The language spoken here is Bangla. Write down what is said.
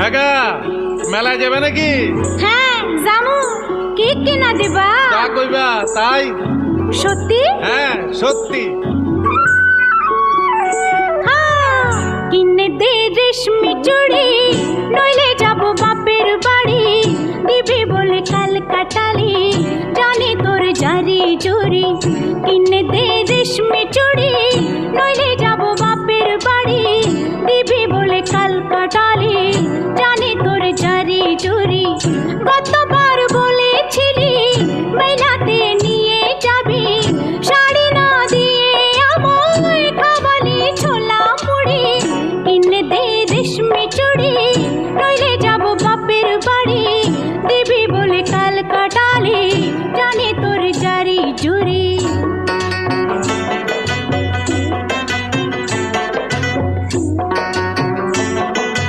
আগা মেলায় যাবে নাকি? হ্যাঁ জামু। কি কিনা দিবা? যা কইবা তাই। সত্যি? হ্যাঁ সত্যি। কিনে দে রেশমি চুড়ি, নইলে যাব বাপের বাড়ি। দিবি বলে কাল কাটালি, জানি তোর জারি জুরি। কিনে দে রেশমি চুড়ি, নইলে যাব বাপের বাড়ি। দিবি বলে কাল কাটালি, জানি তোর জারি জুরি। গত